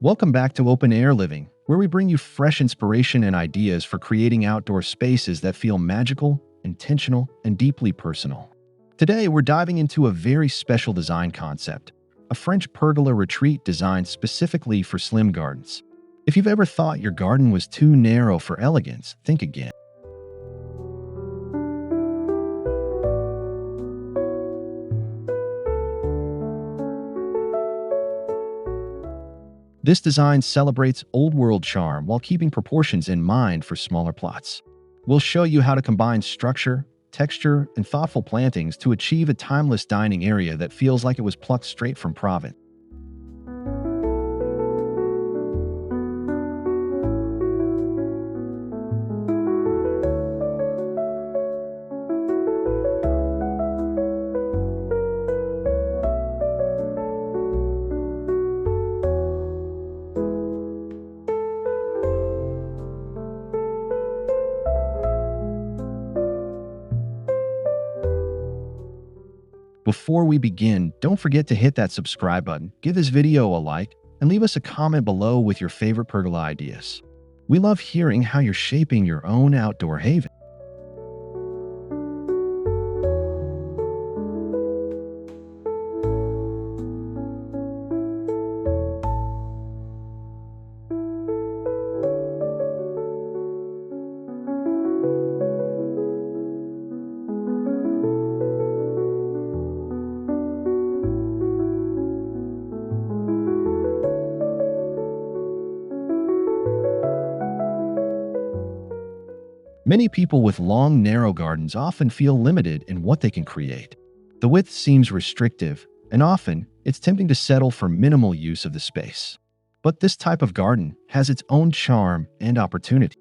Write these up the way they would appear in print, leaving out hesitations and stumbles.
Welcome back to Open Air Living, where we bring you fresh inspiration and ideas for creating outdoor spaces that feel magical, intentional, and deeply personal. Today, we're diving into a very special design concept, a French pergola retreat designed specifically for slim gardens. If you've ever thought your garden was too narrow for elegance, think again. This design celebrates old-world charm while keeping proportions in mind for smaller plots. We'll show you how to combine structure, texture, and thoughtful plantings to achieve a timeless dining area that feels like it was plucked straight from Provence. Before we begin, don't forget to hit that subscribe button, give this video a like, and leave us a comment below with your favorite pergola ideas. We love hearing how you're shaping your own outdoor haven. Many people with long, narrow gardens often feel limited in what they can create. The width seems restrictive, and often it's tempting to settle for minimal use of the space. But this type of garden has its own charm and opportunity.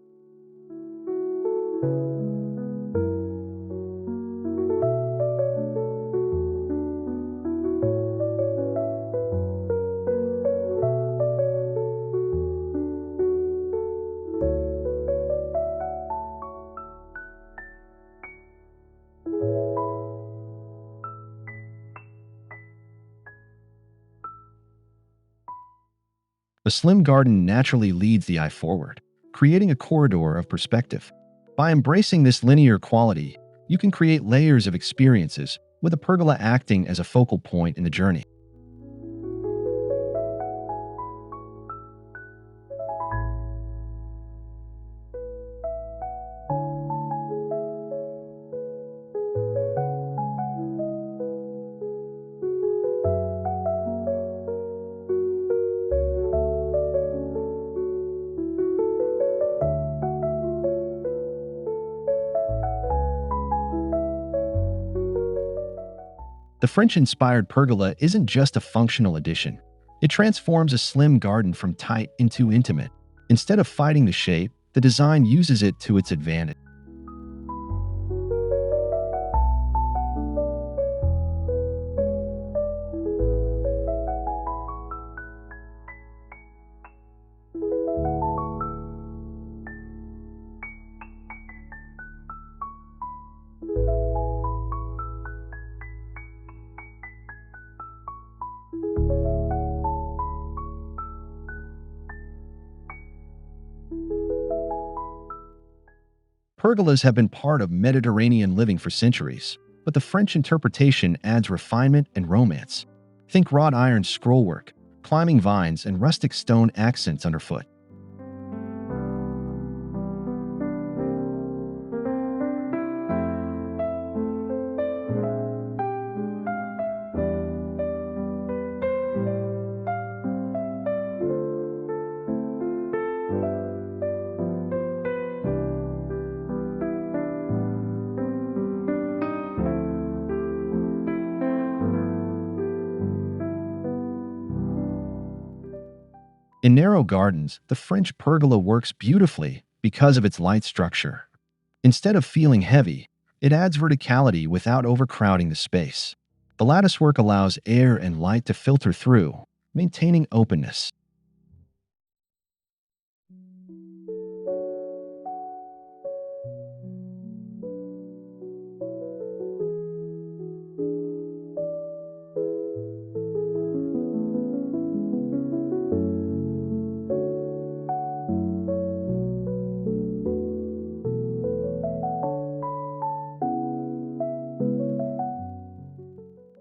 A slim garden naturally leads the eye forward, creating a corridor of perspective. By embracing this linear quality, you can create layers of experiences, with a pergola acting as a focal point in the journey. The French-inspired pergola isn't just a functional addition. It transforms a slim garden from tight into intimate. Instead of fighting the shape, the design uses it to its advantage. Pergolas have been part of Mediterranean living for centuries, but the French interpretation adds refinement and romance. Think wrought iron scrollwork, climbing vines, and rustic stone accents underfoot. In narrow gardens, the French pergola works beautifully because of its light structure. Instead of feeling heavy, it adds verticality without overcrowding the space. The latticework allows air and light to filter through, maintaining openness.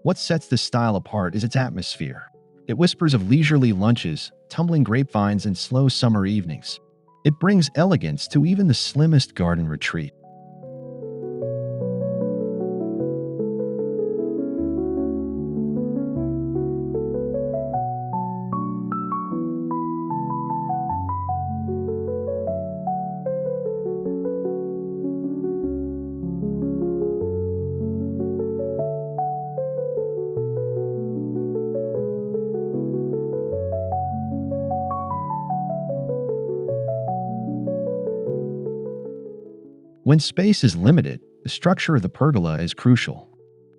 What sets this style apart is its atmosphere. It whispers of leisurely lunches, tumbling grapevines, and slow summer evenings. It brings elegance to even the slimmest garden retreat. When space is limited, the structure of the pergola is crucial.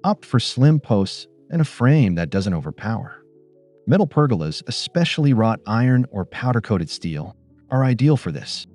Opt for slim posts and a frame that doesn't overpower. Metal pergolas, especially wrought iron or powder-coated steel, are ideal for this.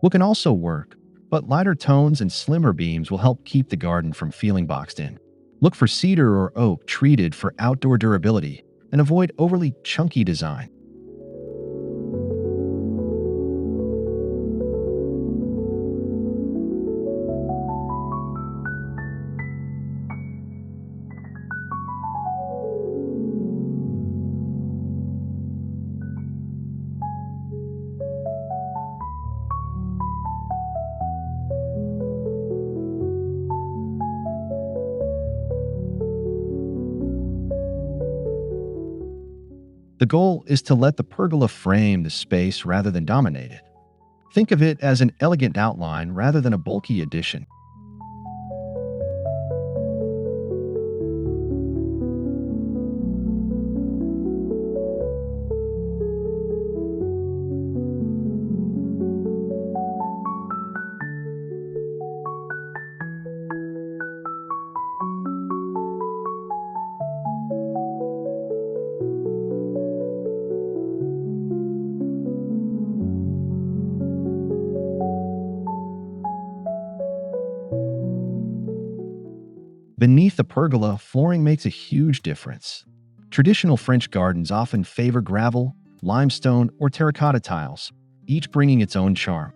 What can also work, but lighter tones and slimmer beams will help keep the garden from feeling boxed in. Look for cedar or oak treated for outdoor durability and avoid overly chunky design. The goal is to let the pergola frame the space rather than dominate it. Think of it as an elegant outline rather than a bulky addition. Beneath the pergola, flooring makes a huge difference. Traditional French gardens often favor gravel, limestone, or terracotta tiles, each bringing its own charm.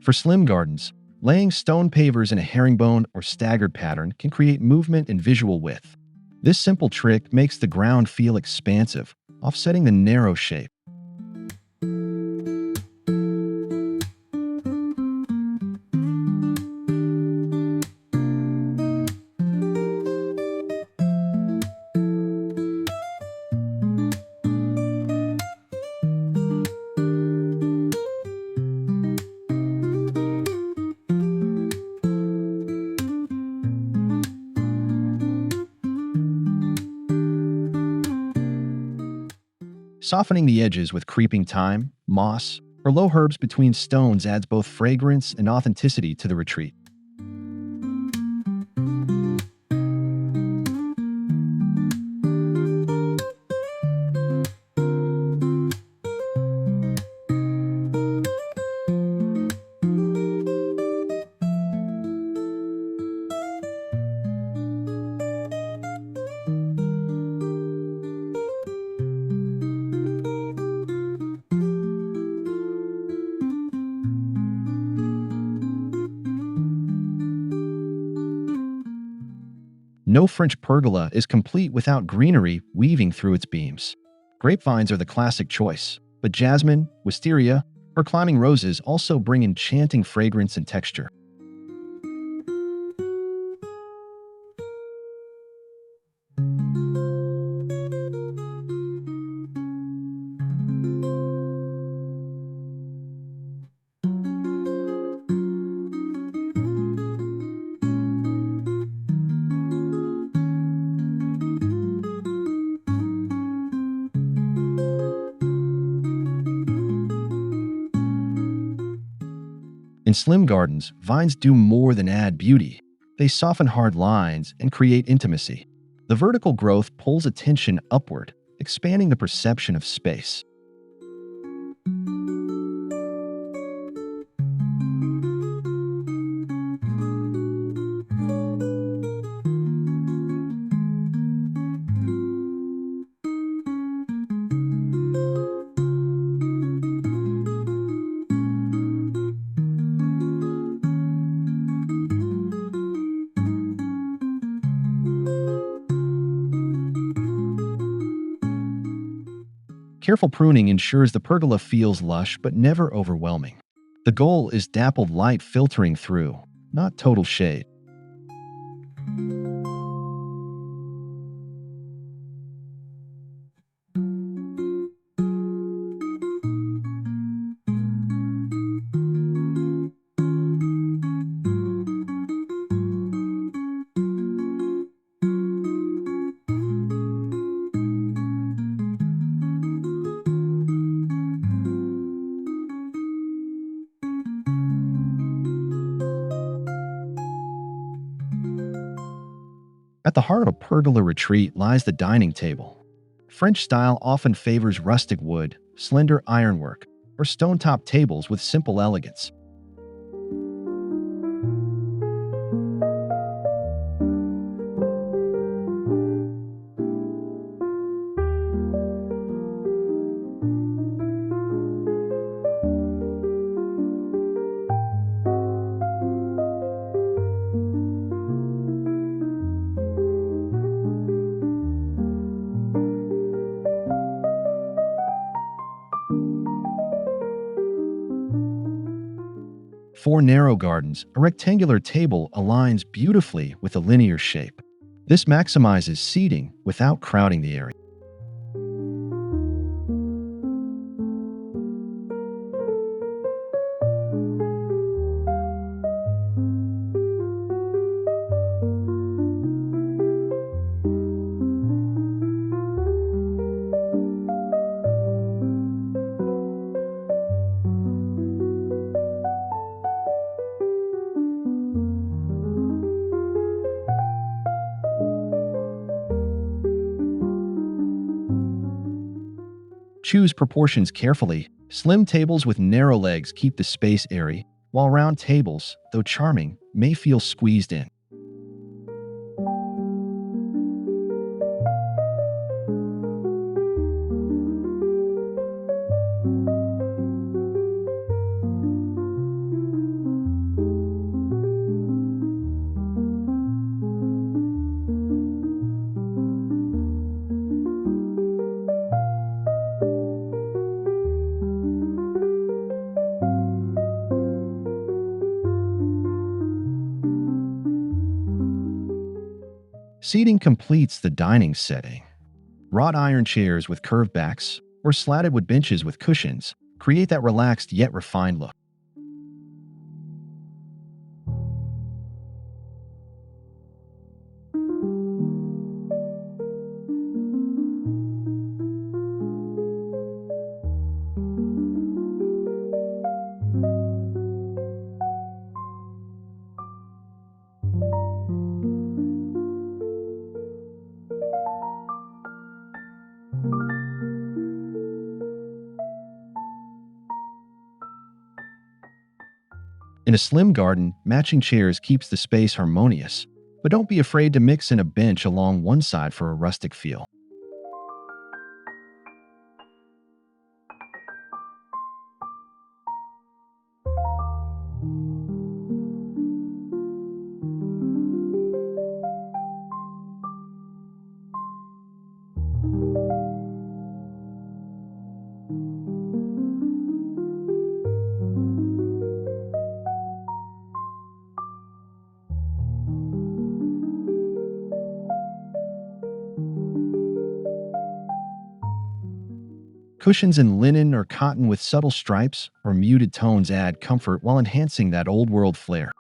For slim gardens, laying stone pavers in a herringbone or staggered pattern can create movement and visual width. This simple trick makes the ground feel expansive, offsetting the narrow shape. Softening the edges with creeping thyme, moss, or low herbs between stones adds both fragrance and authenticity to the retreat. No French pergola is complete without greenery weaving through its beams. Grapevines are the classic choice, but jasmine, wisteria, or climbing roses also bring enchanting fragrance and texture. slim gardens, vines do more than add beauty. They soften hard lines and create intimacy. The vertical growth pulls attention upward, expanding the perception of space. Careful pruning ensures the pergola feels lush but never overwhelming. The goal is dappled light filtering through, not total shade. At the heart of a pergola retreat lies the dining table. French style often favors rustic wood, slender ironwork, or stone-top tables with simple elegance. For narrow gardens, a rectangular table aligns beautifully with a linear shape. This maximizes seating without crowding the area. Choose proportions carefully. Slim tables with narrow legs keep the space airy, while round tables, though charming, may feel squeezed in. Seating completes the dining setting. Wrought iron chairs with curved backs or slatted wood benches with cushions create that relaxed yet refined look. In a slim garden, matching chairs keeps the space harmonious, but don't be afraid to mix in a bench along one side for a rustic feel. Cushions in linen or cotton with subtle stripes or muted tones add comfort while enhancing that old-world flair.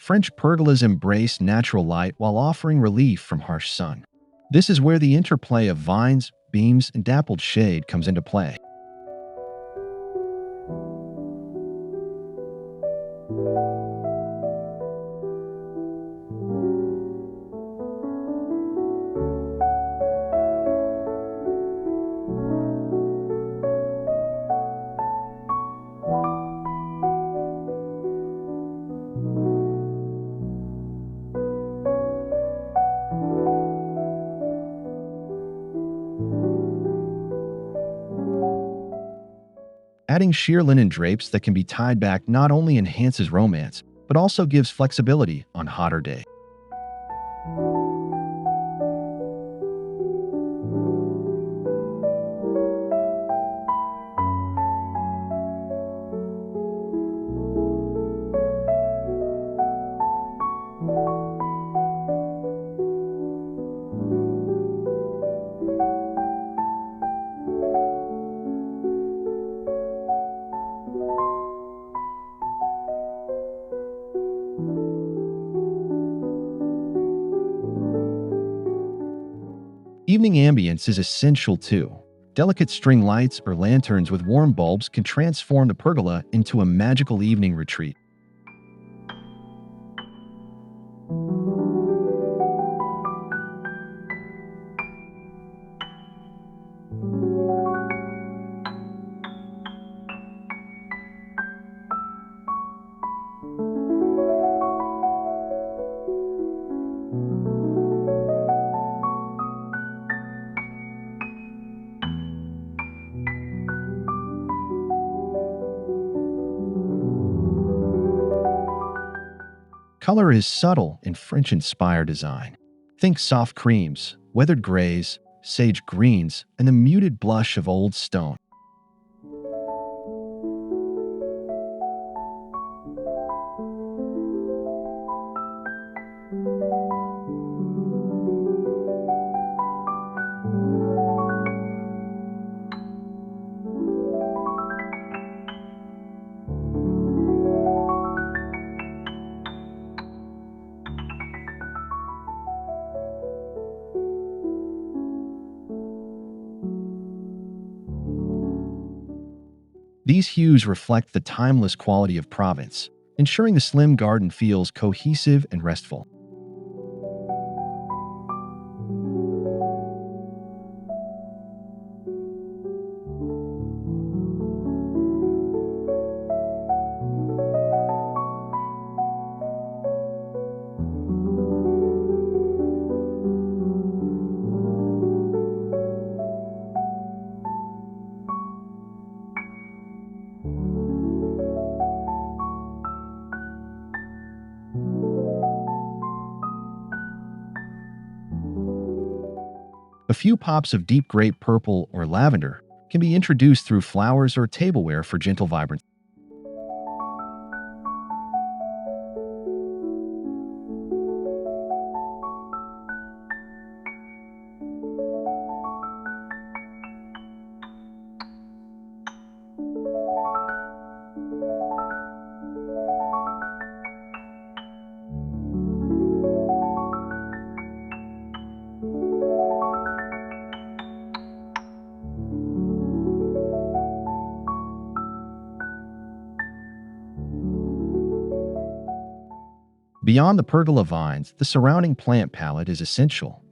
French pergolas embrace natural light while offering relief from harsh sun. This is where the interplay of vines, beams, and dappled shade comes into play. Adding sheer linen drapes that can be tied back not only enhances romance, but also gives flexibility on hotter days. Evening ambience is essential too. Delicate string lights or lanterns with warm bulbs can transform the pergola into a magical evening retreat. Color is subtle in French-inspired design. Think soft creams, weathered grays, sage greens, and the muted blush of old stone. These hues reflect the timeless quality of Provence, ensuring the slim garden feels cohesive and restful. A few pops of deep grape purple or lavender can be introduced through flowers or tableware for gentle vibrancy. Beyond the pergola vines, the surrounding plant palette is essential.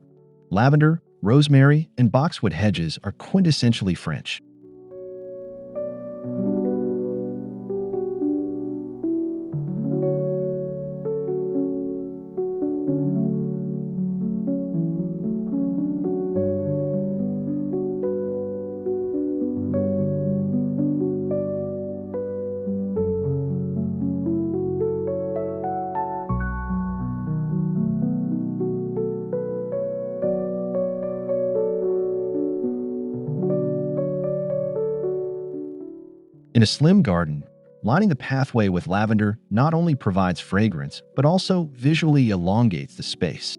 Lavender, rosemary, and boxwood hedges are quintessentially French. In a slim garden, lining the pathway with lavender not only provides fragrance, but also visually elongates the space.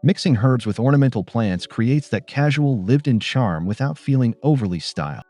Mixing herbs with ornamental plants creates that casual, lived-in charm without feeling overly styled.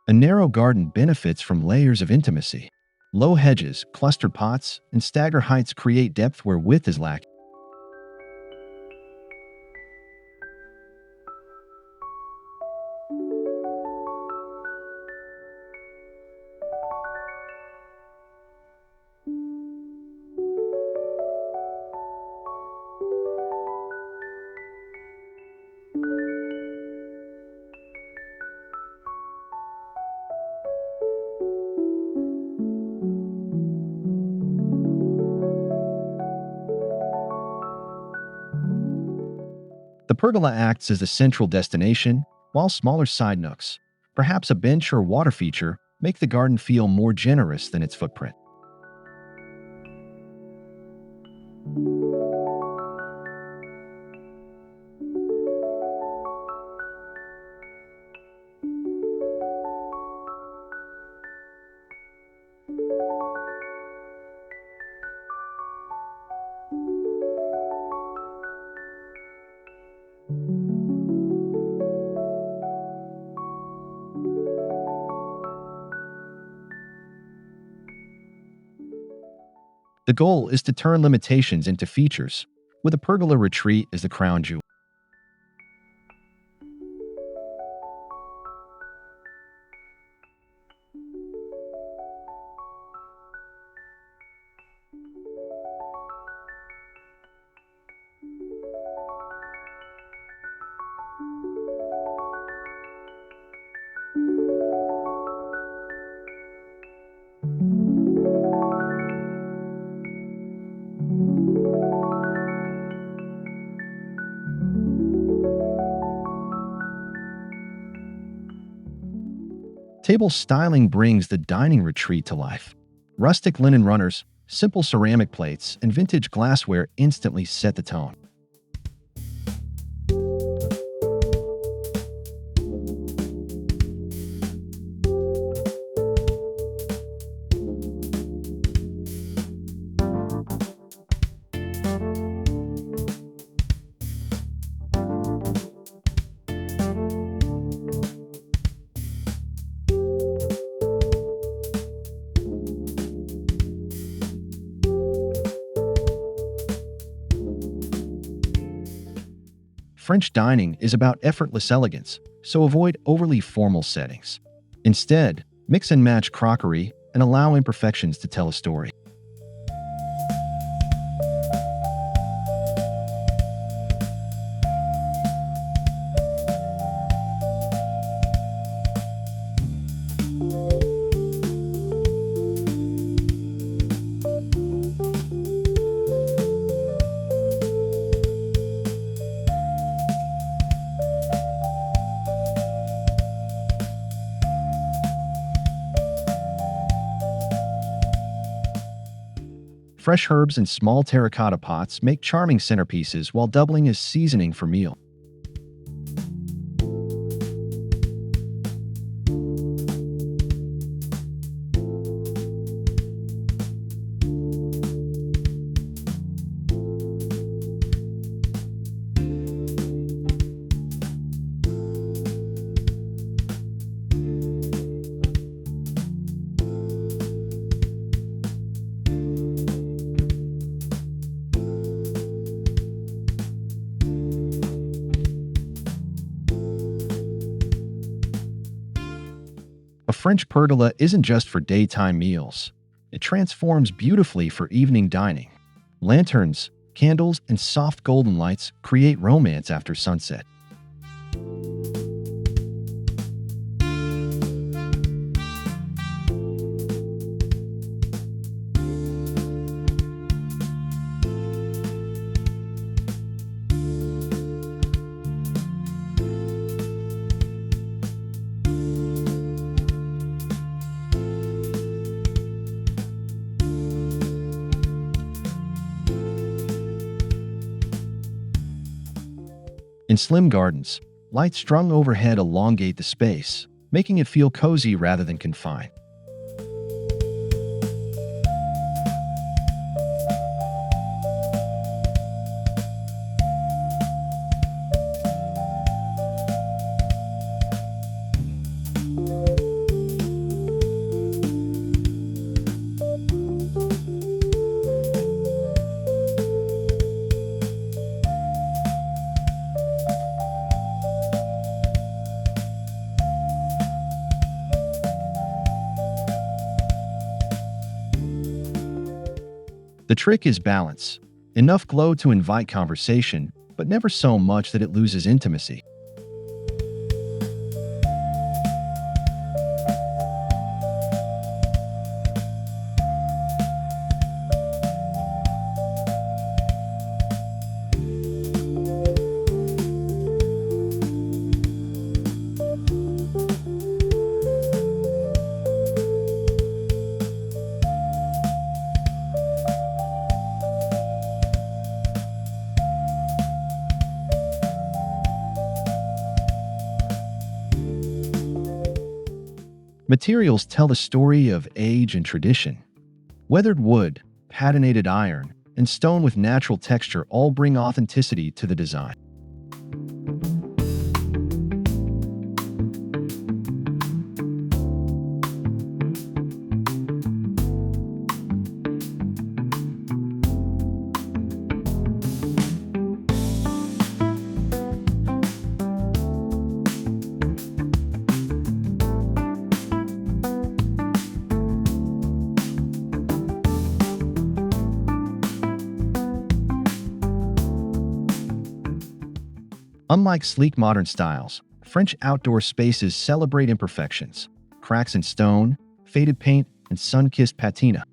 A narrow garden benefits from layers of intimacy. Low hedges, clustered pots, and stagger heights create depth where width is lacking. The pergola acts as the central destination, while smaller side nooks, perhaps a bench or water feature, make the garden feel more generous than its footprint. The goal is to turn limitations into features, with a pergola retreat as the crown jewel. Table styling brings the dining retreat to life. Rustic linen runners, simple ceramic plates, and vintage glassware instantly set the tone. French dining is about effortless elegance, so avoid overly formal settings. Instead, mix and match crockery and allow imperfections to tell a story. Fresh herbs and small terracotta pots make charming centerpieces while doubling as seasoning for meal. A French pergola isn't just for daytime meals. It transforms beautifully for evening dining. Lanterns, candles, and soft golden lights create romance after sunset. In slim gardens, lights strung overhead elongate the space, making it feel cozy rather than confined. The trick is balance. Enough glow to invite conversation, but never so much that it loses intimacy. Materials tell the story of age and tradition. Weathered wood, patinated iron, and stone with natural texture all bring authenticity to the design. Unlike sleek modern styles, French outdoor spaces celebrate imperfections, cracks in stone, faded paint, and sun-kissed patina.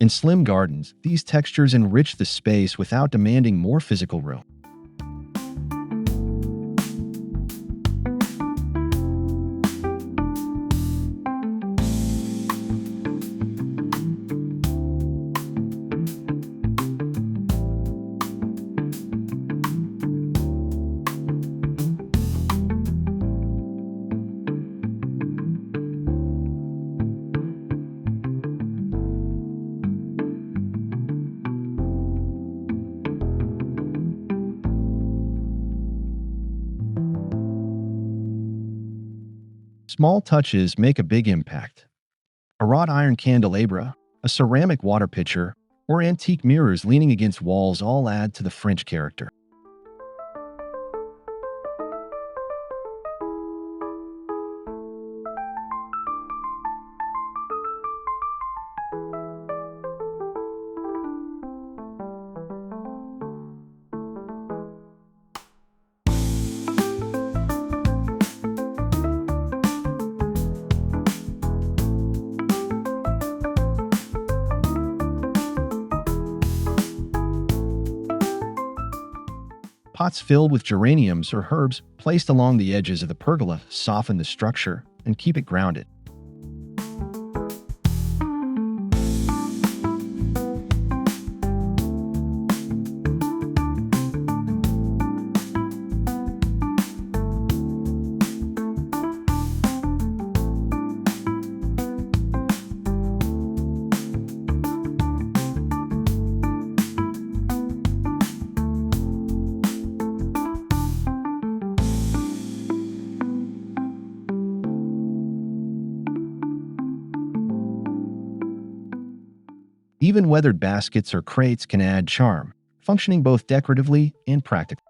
In slim gardens, these textures enrich the space without demanding more physical room. Small touches make a big impact. A wrought iron candelabra, a ceramic water pitcher, or antique mirrors leaning against walls all add to the French character. Pots filled with geraniums or herbs placed along the edges of the pergola soften the structure and keep it grounded. Even weathered baskets or crates can add charm, functioning both decoratively and practically.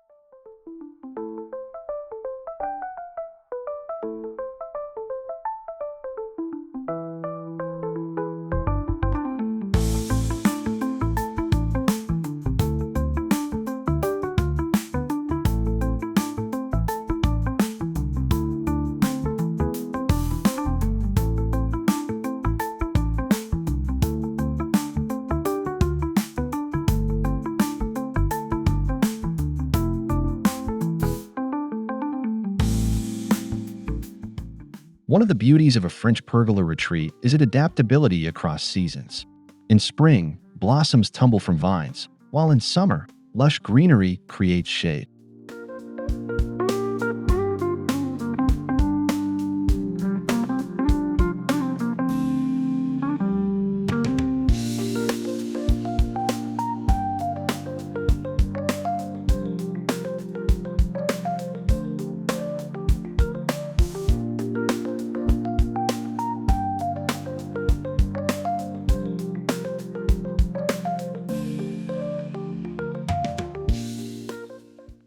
One of the beauties of a French pergola retreat is its adaptability across seasons. In spring, blossoms tumble from vines, while in summer, lush greenery creates shade.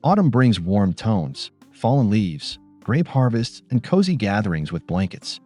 Autumn brings warm tones, fallen leaves, grape harvests, and cozy gatherings with blankets.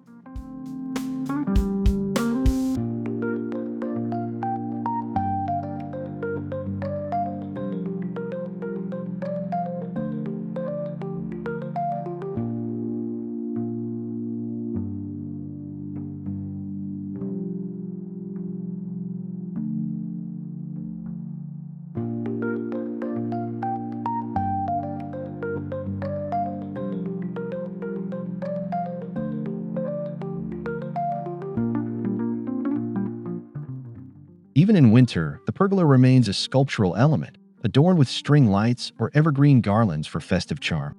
Even in winter, the pergola remains a sculptural element, adorned with string lights or evergreen garlands for festive charm.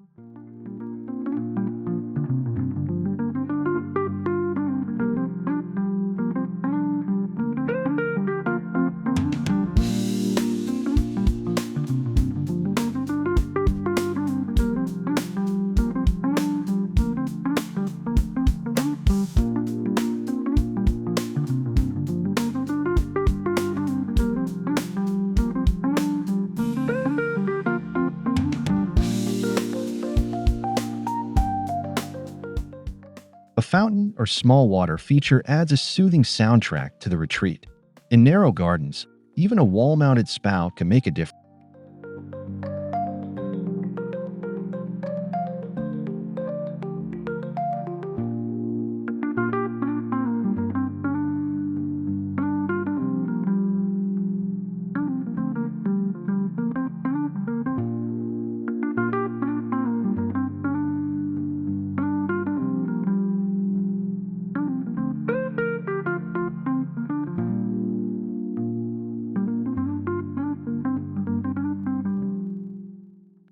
A fountain or small water feature adds a soothing soundtrack to the retreat. In narrow gardens, even a wall-mounted spout can make a difference.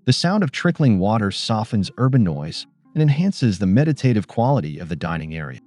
The sound of trickling water softens urban noise and enhances the meditative quality of the dining area.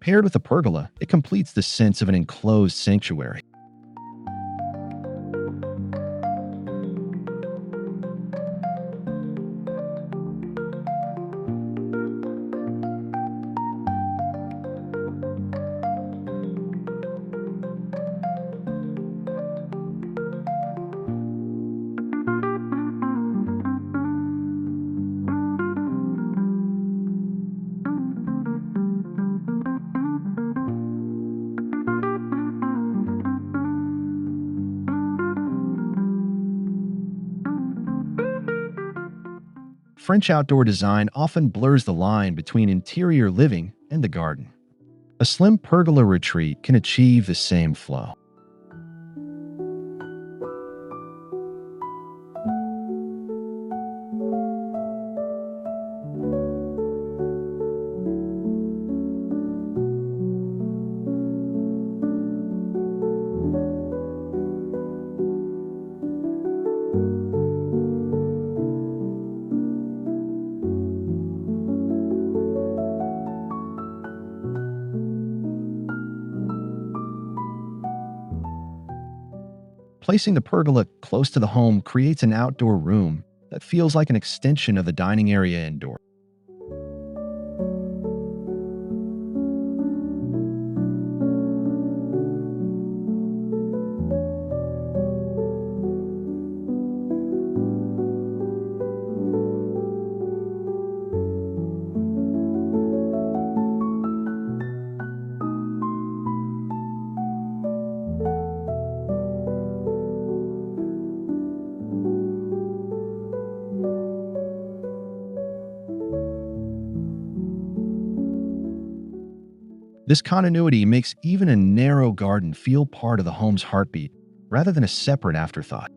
Paired with a pergola, it completes the sense of an enclosed sanctuary. French outdoor design often blurs the line between interior living and the garden. A slim pergola retreat can achieve the same flow. Placing the pergola close to the home creates an outdoor room that feels like an extension of the dining area indoors. This continuity makes even a narrow garden feel part of the home's heartbeat, rather than a separate afterthought.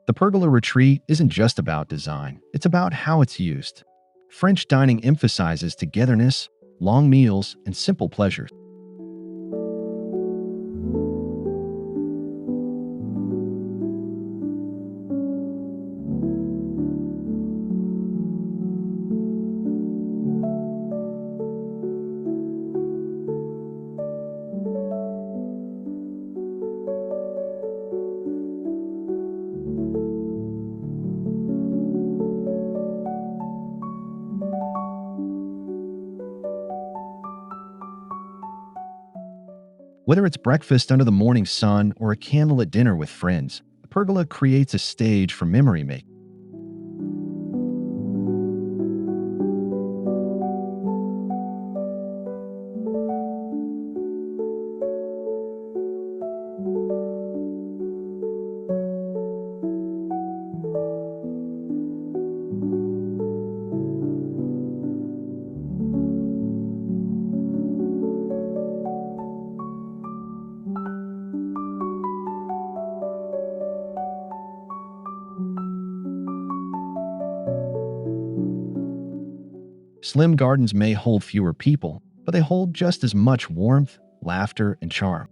The pergola retreat isn't just about design, it's about how it's used. French dining emphasizes togetherness, long meals, and simple pleasures. Whether it's breakfast under the morning sun or a candlelit dinner with friends, the pergola creates a stage for memory making. Slim gardens may hold fewer people, but they hold just as much warmth, laughter, and charm.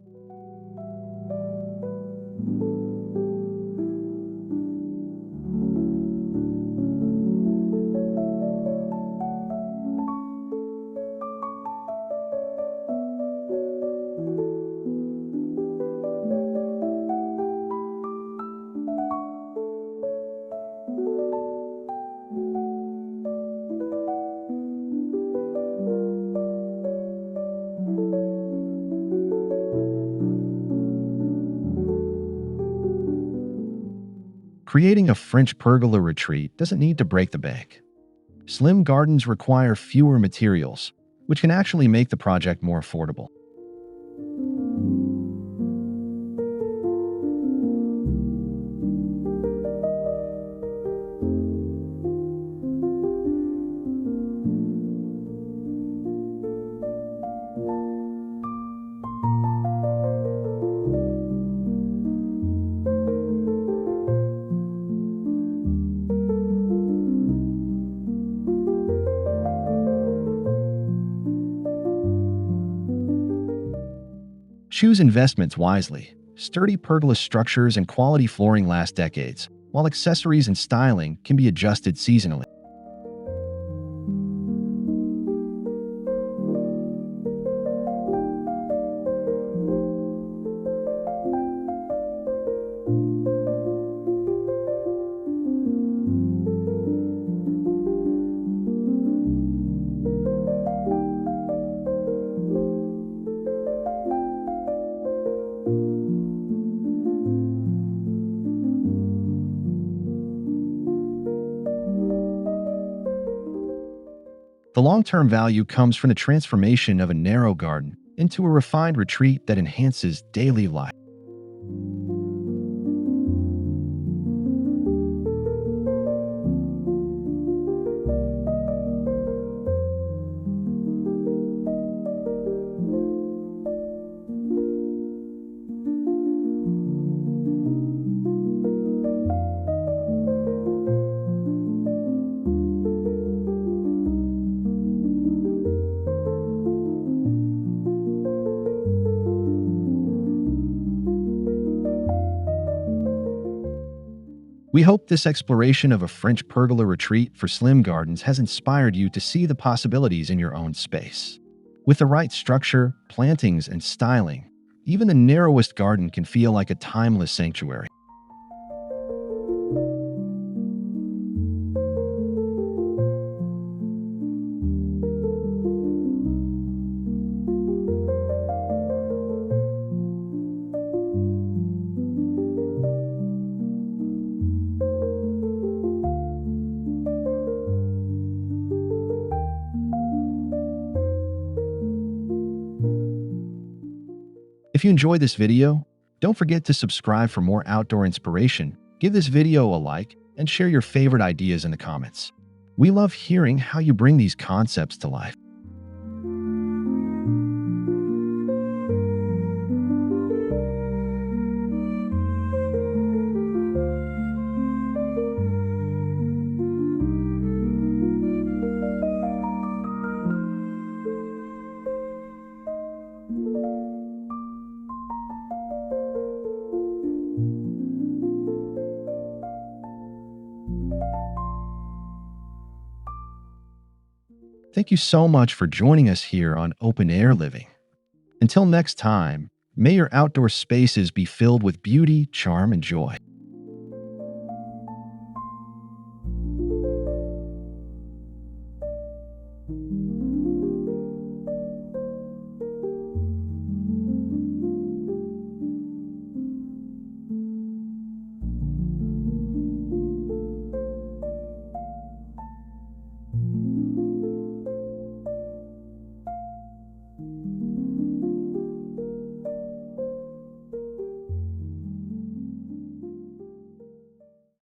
Creating a French pergola retreat doesn't need to break the bank. Slim gardens require fewer materials, which can actually make the project more affordable. Choose investments wisely. Sturdy pergola structures and quality flooring last decades, while accessories and styling can be adjusted seasonally. The long-term value comes from the transformation of a narrow garden into a refined retreat that enhances daily life. We hope this exploration of a French pergola retreat for slim gardens has inspired you to see the possibilities in your own space. With the right structure, plantings, and styling, even the narrowest garden can feel like a timeless sanctuary. If you enjoyed this video, don't forget to subscribe for more outdoor inspiration, give this video a like, and share your favorite ideas in the comments. We love hearing how you bring these concepts to life. Thank you so much for joining us here on Open Air Living. Until next time, may your outdoor spaces be filled with beauty, charm, and joy.